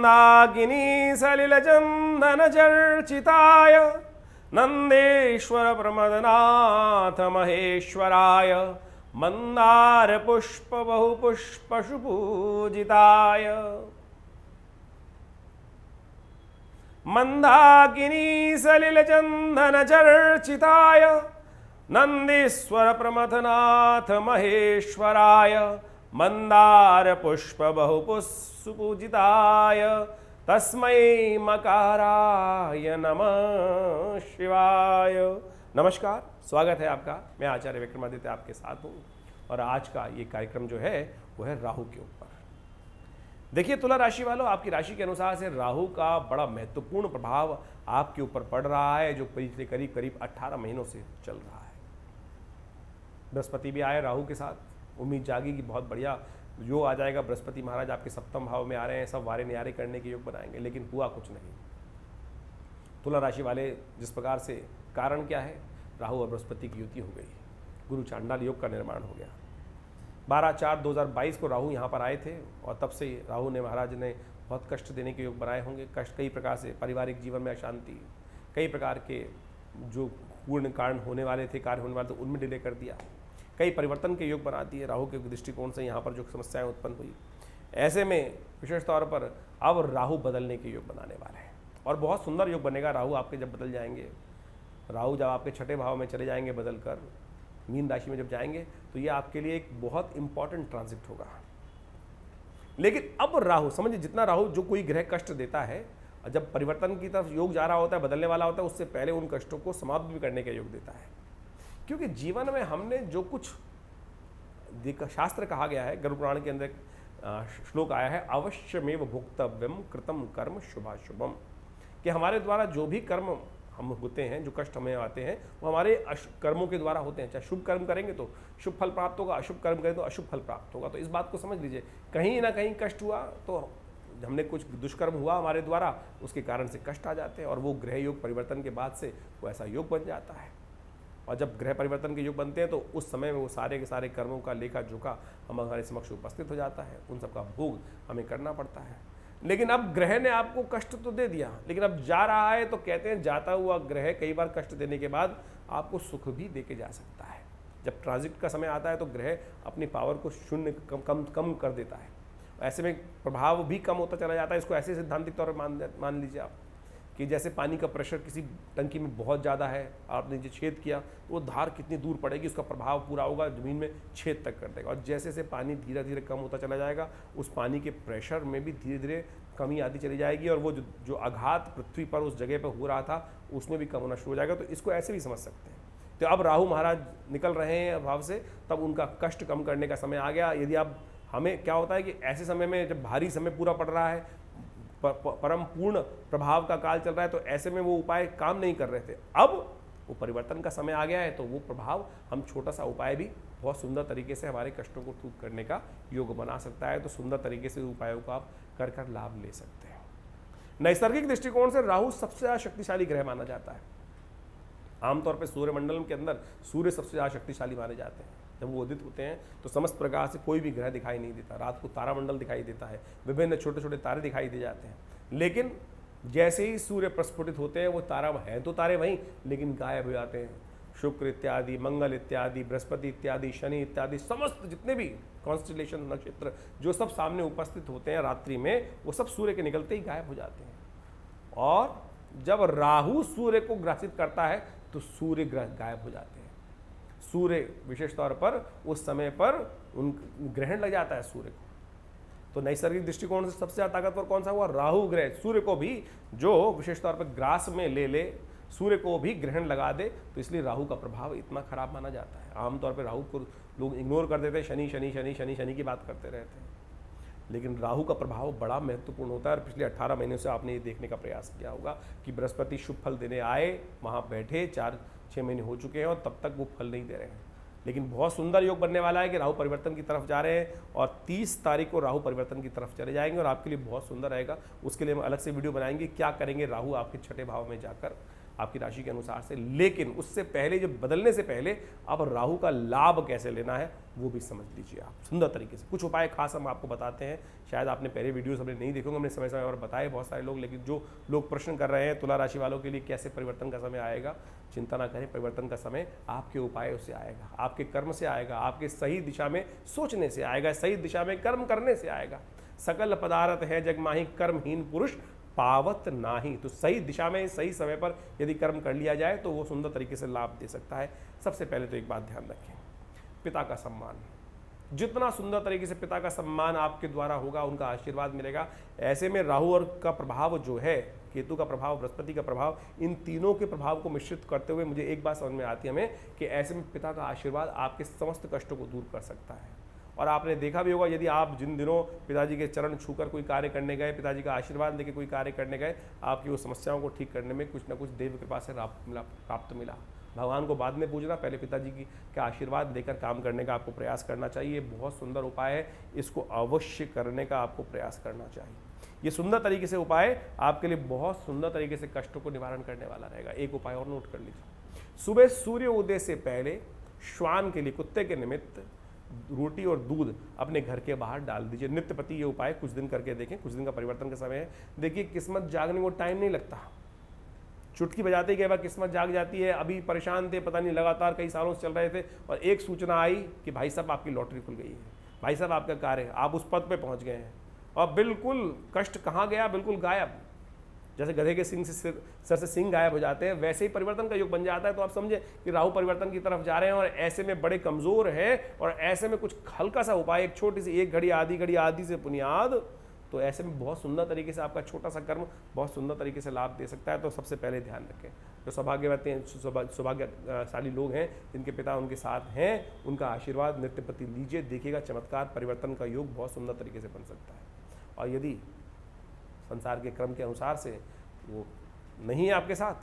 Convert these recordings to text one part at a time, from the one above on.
मंदाकिनी सलिलचंदन चर्चिताय नंदेश्वर प्रमदनाथ महेश्वराय मंदार पुष्प बहुपुष्प सुपूजिताय मंदाकिनी सलिलचंदन चर्चिताय नंदीश्वर प्रमथनाथ महेश्वराय मंदार पुष्प बहुपुष्प पूजिताय तस्मै मकाराय नमः शिवाय। नमस्कार, स्वागत है आपका। मैं आचार्य विक्रमादित्य आपके साथ हूँ और आज का ये कार्यक्रम जो है वो है राहु के ऊपर। देखिए तुला राशि वालों, आपकी राशि के अनुसार से राहु का बड़ा महत्वपूर्ण प्रभाव आपके ऊपर पड़ रहा है, जो पिछले करीब करीब 18 महीनों से चल रहा है। बृहस्पति भी आए राहु के साथ, उम्मीद जागी कि बहुत बढ़िया जो आ जाएगा। बृहस्पति महाराज आपके सप्तम भाव में आ रहे हैं, सब वारे न्यारे करने के योग बनाएंगे, लेकिन हुआ कुछ नहीं। तुला राशि वाले जिस प्रकार से, कारण क्या है, राहु और बृहस्पति की युति हो गई, गुरु चांडाल योग का निर्माण हो गया। 12/4/2022 को राहु यहाँ पर आए थे और तब से राहु ने महाराज ने बहुत कष्ट देने के योग बनाए होंगे। कष्ट कई प्रकार से, पारिवारिक जीवन में अशांति, कई प्रकार के जो पूर्ण कारण होने वाले थे, कार्य होने वाले थे, उनमें डिले कर दिया। कई परिवर्तन के योग बना दिए राहु के दृष्टिकोण से, यहाँ पर जो समस्याएं उत्पन्न हुई। ऐसे में विशेष तौर पर अब राहु बदलने के योग बनाने वाले हैं और बहुत सुंदर योग बनेगा। राहु आपके जब बदल जाएंगे, राहु जब आपके छठे भाव में चले जाएंगे बदल कर, मीन राशि में जब जाएंगे, तो ये आपके लिए एक बहुत इंपॉर्टेंट ट्रांजिट होगा। लेकिन अब राहु समझिए, जितना राहु जो कोई ग्रह कष्ट देता है, जब परिवर्तन की तरफ योग जा रहा होता है, बदलने वाला होता है, उससे पहले उन कष्टों को समाप्त भी करने का योग देता है। क्योंकि जीवन में हमने जो कुछ शास्त्र कहा गया है, गरुड़ पुराण के अंदर श्लोक आया है, अवश्यमेव भोक्तव्यम कृतम कर्म शुभाशुभम, कि हमारे द्वारा जो भी कर्म हम होते हैं, जो कष्ट हमें आते हैं, वो हमारे कर्मों के द्वारा होते हैं। चाहे शुभ कर्म करेंगे तो शुभ फल प्राप्त होगा, अशुभ कर्म करें तो अशुभ फल प्राप्त होगा। तो इस बात को समझ लीजिए, कहीं ना कहीं कष्ट हुआ तो हमने कुछ दुष्कर्म हुआ हमारे द्वारा, उसके कारण से कष्ट आ जाते हैं और वो ग्रह योग परिवर्तन के बाद से वो ऐसा योग बन जाता है। और जब ग्रह परिवर्तन के योग बनते हैं तो उस समय में वो सारे के सारे कर्मों का लेखा जोखा हमारे समक्ष उपस्थित हो जाता है, उन सबका भोग हमें करना पड़ता है। लेकिन अब ग्रह ने आपको कष्ट तो दे दिया, लेकिन अब जा रहा है तो कहते हैं जाता हुआ ग्रह कई बार कष्ट देने के बाद आपको सुख भी दे के जा सकता है। जब ट्रांजिट का समय आता है तो ग्रह अपनी पावर को शून्य कम कर देता है, ऐसे में प्रभाव भी कम होता चला जाता है। इसको ऐसे सिद्धांतिक तौर पर मान लीजिए आप कि जैसे पानी का प्रेशर किसी टंकी में बहुत ज़्यादा है, आपने जो छेद किया तो वो धार कितनी दूर पड़ेगी, उसका प्रभाव पूरा होगा, ज़मीन में छेद तक कर देगा। और जैसे जैसे पानी धीरे धीरे कम होता चला जाएगा, उस पानी के प्रेशर में भी धीरे धीरे कमी आती चली जाएगी और वो जो आघात पृथ्वी पर उस जगह पर हो रहा था उसमें भी कम होना शुरू हो जाएगा। तो इसको ऐसे भी समझ सकते हैं। तो अब राहु महाराज निकल रहे हैं भाव से, तब उनका कष्ट कम करने का समय आ गया। यदि आप, हमें क्या होता है कि ऐसे समय में जब भारी समय पूरा पड़ रहा है, परम पूर्ण प्रभाव का काल चल रहा है, तो ऐसे में वो उपाय काम नहीं कर रहे थे। अब वो परिवर्तन का समय आ गया है तो वो प्रभाव, हम छोटा सा उपाय भी बहुत सुंदर तरीके से हमारे कष्टों को दूर करने का योग बना सकता है। तो सुंदर तरीके से उपायों को आप कर लाभ ले सकते हैं। नैसर्गिक दृष्टिकोण से राहु सबसे ज़्यादा शक्तिशाली ग्रह माना जाता है। आमतौर पर सूर्यमंडलम के अंदर सूर्य सबसे ज़्यादा शक्तिशाली माने जाते हैं। जब वो उदित होते हैं तो समस्त प्रकार से कोई भी ग्रह दिखाई नहीं देता, रात को तारामंडल दिखाई देता है, विभिन्न छोटे छोटे तारे दिखाई दे जाते हैं। लेकिन जैसे ही सूर्य प्रस्फुटित होते हैं, वो तारा हैं तो तारे वहीं, लेकिन गायब हो जाते हैं। शुक्र इत्यादि, मंगल इत्यादि, बृहस्पति इत्यादि, शनि इत्यादि, समस्त जितने भी कॉन्स्टिलेशन नक्षत्र जो सब सामने उपस्थित होते हैं रात्रि में, वो सब सूर्य के निकलते ही गायब हो जाते हैं। और जब राहु सूर्य को ग्रासित करता है तो सूर्य गायब हो जाते हैं। सूर्य विशेष तौर पर उस समय पर उन ग्रहण लग जाता है सूर्य को। तो नैसर्गिक दृष्टिकोण से सबसे ज़्यादा ताकतवर कौन सा हुआ? राहु ग्रह। सूर्य को भी जो विशेष तौर पर ग्रास में ले सूर्य को भी ग्रहण लगा दे, तो इसलिए राहु का प्रभाव इतना खराब माना जाता है। आमतौर पर राहु को लोग इग्नोर कर देते हैं, शनि शनि शनि शनि शनि की बात करते रहते हैं, लेकिन राहु का प्रभाव बड़ा महत्वपूर्ण होता है। और पिछले 18 महीनों से आपने ये देखने का प्रयास किया होगा कि बृहस्पति शुभ फल देने आए, वहाँ बैठे 4-6 महीने हो चुके हैं और तब तक वो फल नहीं दे रहे हैं। लेकिन बहुत सुंदर योग बनने वाला है कि राहु परिवर्तन की तरफ जा रहे हैं और 30 तारीख को राहु परिवर्तन की तरफ चले जाएंगे और आपके लिए बहुत सुंदर रहेगा। उसके लिए हम अलग से वीडियो बनाएंगे, क्या करेंगे राहु आपके छठे भाव में जाकर आपकी राशि के अनुसार से। लेकिन उससे पहले, जो बदलने से पहले अब राहु का लाभ कैसे लेना है वो भी समझ लीजिए आप सुंदर तरीके से। कुछ उपाय खास हम आपको बताते हैं, शायद आपने पहले वीडियोस हमने नहीं देखे होंगे, हमने समय समय पर बताए बहुत सारे लोग। लेकिन जो लोग प्रश्न कर रहे हैं तुला राशि वालों के लिए कैसे परिवर्तन का समय आएगा, चिंता ना करें, परिवर्तन का समय आपके उपायों से आएगा, आपके कर्म से आएगा, आपके सही दिशा में सोचने से आएगा, सही दिशा में कर्म करने से आएगा। सकल पदार्थ है जग माही, कर्महीन पुरुष पावत नाही। तो सही दिशा में सही समय पर यदि कर्म कर लिया जाए तो वो सुंदर तरीके से लाभ दे सकता है। सबसे पहले तो एक बात ध्यान रखें, पिता का सम्मान। जितना सुंदर तरीके से पिता का सम्मान आपके द्वारा होगा, उनका आशीर्वाद मिलेगा। ऐसे में राहु और का प्रभाव जो है, केतु का प्रभाव, बृहस्पति का प्रभाव, इन तीनों के प्रभाव को मिश्रित करते हुए मुझे एक बात समझ में आती है हमें कि ऐसे में पिता का आशीर्वाद आपके समस्त कष्टों को दूर कर सकता है। और आपने देखा भी होगा, यदि आप जिन दिनों पिताजी के चरण छूकर कोई कार्य करने गए, पिताजी का आशीर्वाद लेके कोई कार्य करने गए, आपकी वो समस्याओं को ठीक करने में कुछ ना कुछ देव कृपा से प्राप्त मिला। भगवान को बाद में पूजना, पहले पिताजी की का आशीर्वाद लेकर काम करने का आपको प्रयास करना चाहिए। बहुत सुंदर उपाय है, इसको अवश्य करने का आपको प्रयास करना चाहिए। ये सुंदर तरीके से उपाय आपके लिए बहुत सुंदर तरीके से कष्टों को निवारण करने वाला रहेगा। एक उपाय और नोट कर लीजिए, सुबह सूर्य उदय से पहले श्वान के लिए, कुत्ते के निमित्त रोटी और दूध अपने घर के बाहर डाल दीजिए। नित्यपति ये उपाय कुछ दिन करके देखें, कुछ दिन का परिवर्तन का समय है। देखिए, किस्मत जागने को टाइम नहीं लगता, चुटकी बजाते ही कई बार किस्मत जाग जाती है। अभी परेशान थे, पता नहीं लगातार कई सालों से चल रहे थे, और एक सूचना आई कि भाई साहब आपकी लॉटरी खुल गई है, भाई साहब आपका कार्य है, आप उस पद पे पहुंच गए हैं, और बिल्कुल कष्ट कहाँ गया, बिल्कुल गायब। जैसे गधे के सिंग से सर से सिंग गायब हो जाते हैं, वैसे ही परिवर्तन का युग बन जाता है। तो आप समझे कि राहु परिवर्तन की तरफ जा रहे हैं, और ऐसे में बड़े कमजोर हैं, और ऐसे में कुछ हल्का सा उपाय, एक छोटी सी, एक घड़ी आधी से पुनियाद, तो ऐसे में बहुत सुंदर तरीके से आपका छोटा सा कर्म बहुत सुंदर तरीके से लाभ दे सकता है। तो सबसे पहले ध्यान रखें, जो सौभाग्यवती सौभाग्यशाली लोग हैं, जिनके पिता उनके साथ हैं, उनका आशीर्वाद नित्यपति लीजिए। देखिएगा चमत्कार, परिवर्तन का योग बहुत सुंदर तरीके से बन सकता है। और यदि संसार के क्रम के अनुसार से वो नहीं है आपके साथ,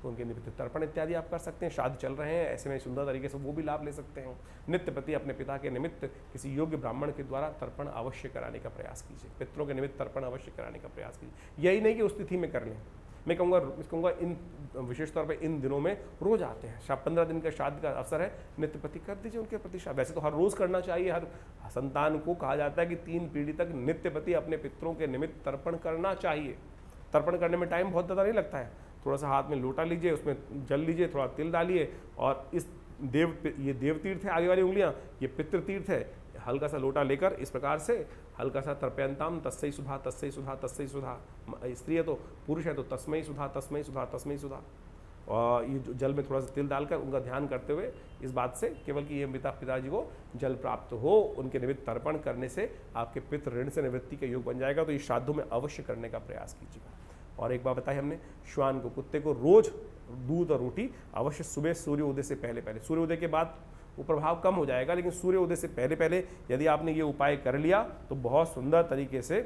तो उनके निमित्त तर्पण इत्यादि आप कर सकते हैं। श्राद्ध चल रहे हैं, ऐसे में सुंदर तरीके से वो भी लाभ ले सकते हैं। नित्यपति अपने पिता के निमित्त किसी योग्य ब्राह्मण के द्वारा तर्पण अवश्य कराने का प्रयास कीजिए। पितरों के निमित्त तर्पण अवश्य कराने का प्रयास कीजिए। यही नहीं कि उस तिथि में कर लें, मैं कहूँगा इन विशेष तौर पर इन दिनों में रोज आते हैं, 15 दिन का श्राद्ध का अवसर है, नित्यपति कर दीजिए उनके प्रति श्राद्ध। वैसे तो हर रोज करना चाहिए, हर संतान को कहा जाता है कि 3 पीढ़ी तक नित्यपति अपने पितरों के निमित्त तर्पण करना चाहिए। तर्पण करने में टाइम बहुत ज़्यादा नहीं लगता है, थोड़ा सा हाथ में लोटा लीजिए, उसमें जल लीजिए, थोड़ा तिल डालिए, और इस ये देव तीर्थ है, आगे वाली उंगलियां ये पितृ तीर्थ है, हल्का सा लोटा लेकर इस प्रकार से हल्का सा तर्पयंताम तस्मै सुधा तस्मै सुधा तस्मै सुधा, स्त्री है तो पुरुष है तो तस्मै सुधा तस्मै सुधा तस्मै सुधा, और ये जल में थोड़ा सा तिल डालकर उनका ध्यान करते हुए इस बात से केवल कि ये पिताजी को जल प्राप्त हो, उनके निमित्त तर्पण करने से आपके पितृ ऋण से निवृत्ति का योग बन जाएगा। तो ये श्राद्धों में अवश्य करने का प्रयास कीजिएगा। और एक बात बताई हमने, श्वान को, कुत्ते को रोज दूध और रोटी अवश्य सुबह सूर्योदय से पहले, सूर्योदय के बाद वो प्रभाव कम हो जाएगा, लेकिन सूर्योदय से पहले यदि आपने ये उपाय कर लिया तो बहुत सुंदर तरीके से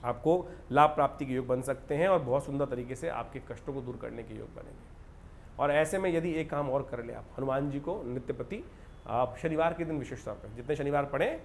आपको लाभ प्राप्ति के योग बन सकते हैं, और बहुत सुंदर तरीके से आपके कष्टों को दूर करने के योग बनेंगे। और ऐसे में यदि एक काम और कर ले, आप हनुमान जी को नित्यपति आप शनिवार के दिन विशेष तौर पर जितने शनिवार पढ़ें,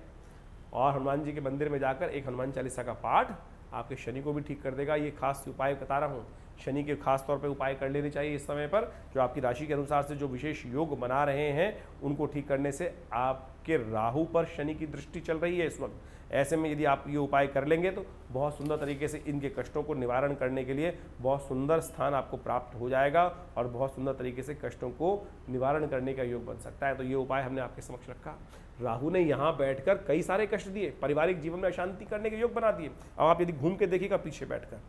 और हनुमान जी के मंदिर में जाकर एक हनुमान चालीसा का पाठ आपके शनि को भी ठीक कर देगा। ये खास उपाय बता रहा हूँ, शनि के खास तौर पे उपाय कर लेने चाहिए इस समय पर, जो आपकी राशि के अनुसार से जो विशेष योग बना रहे हैं उनको ठीक करने से। आपके राहु पर शनि की दृष्टि चल रही है इस वक्त, ऐसे में यदि आप ये उपाय कर लेंगे तो बहुत सुंदर तरीके से इनके कष्टों को निवारण करने के लिए बहुत सुंदर स्थान आपको प्राप्त हो जाएगा, और बहुत सुंदर तरीके से कष्टों को निवारण करने का योग बन सकता है। तो ये उपाय हमने आपके समक्ष रखा। राहु ने यहाँ बैठकर कई सारे कष्ट दिए, पारिवारिक जीवन में अशांति करने के योग बना दिए। अब आप यदि घूम के देखिएगा पीछे बैठकर,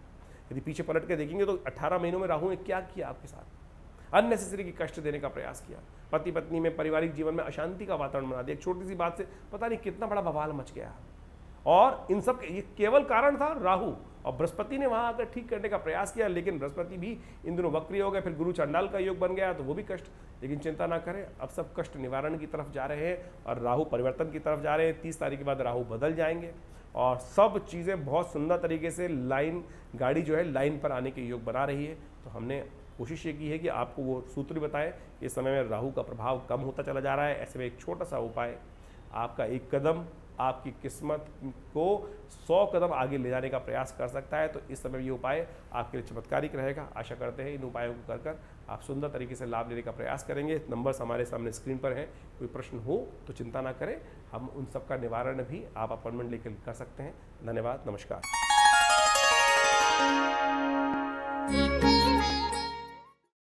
यदि पीछे पलट के देखेंगे तो 18 महीनों में राहु ने क्या किया आपके साथ, अननेसेसरी की कष्ट देने का प्रयास किया, पति पत्नी में, पारिवारिक जीवन में अशांति का वातावरण बना दिया। एक छोटी सी बात से पता नहीं कितना बड़ा बवाल मच गया, और इन सब ये केवल कारण था राहु, और बृहस्पति ने वहां आकर ठीक करने का प्रयास किया, लेकिन बृहस्पति भी इन दिनों वक्री हो गए, फिर गुरु चंडाल का योग बन गया, तो वो भी कष्ट। लेकिन चिंता ना करें, अब सब कष्ट निवारण की तरफ जा रहे हैं, और राहु परिवर्तन की तरफ जा रहे हैं। 30 तारीख के बाद राहु बदल जाएंगे, और सब चीज़ें बहुत सुंदर तरीके से गाड़ी जो है लाइन पर आने के योग बना रही है। तो हमने कोशिश ये की है कि आपको वो सूत्र बताएं। इस समय में राहु का प्रभाव कम होता चला जा रहा है, ऐसे में एक छोटा सा उपाय, आपका एक कदम आपकी किस्मत को 100 कदम आगे ले जाने का प्रयास कर सकता है। तो इस समय ये उपाय आपके लिए चमत्कारिक रहेगा। आशा करते हैं इन उपायों को कर आप सुंदर तरीके से लाभ लेने का प्रयास करेंगे। नंबर्स हमारे सामने स्क्रीन पर हैं, कोई प्रश्न हो तो चिंता ना करें, हम उन सब का निवारण भी आप अपॉइंटमेंट लेकर कर सकते हैं। धन्यवाद, नमस्कार।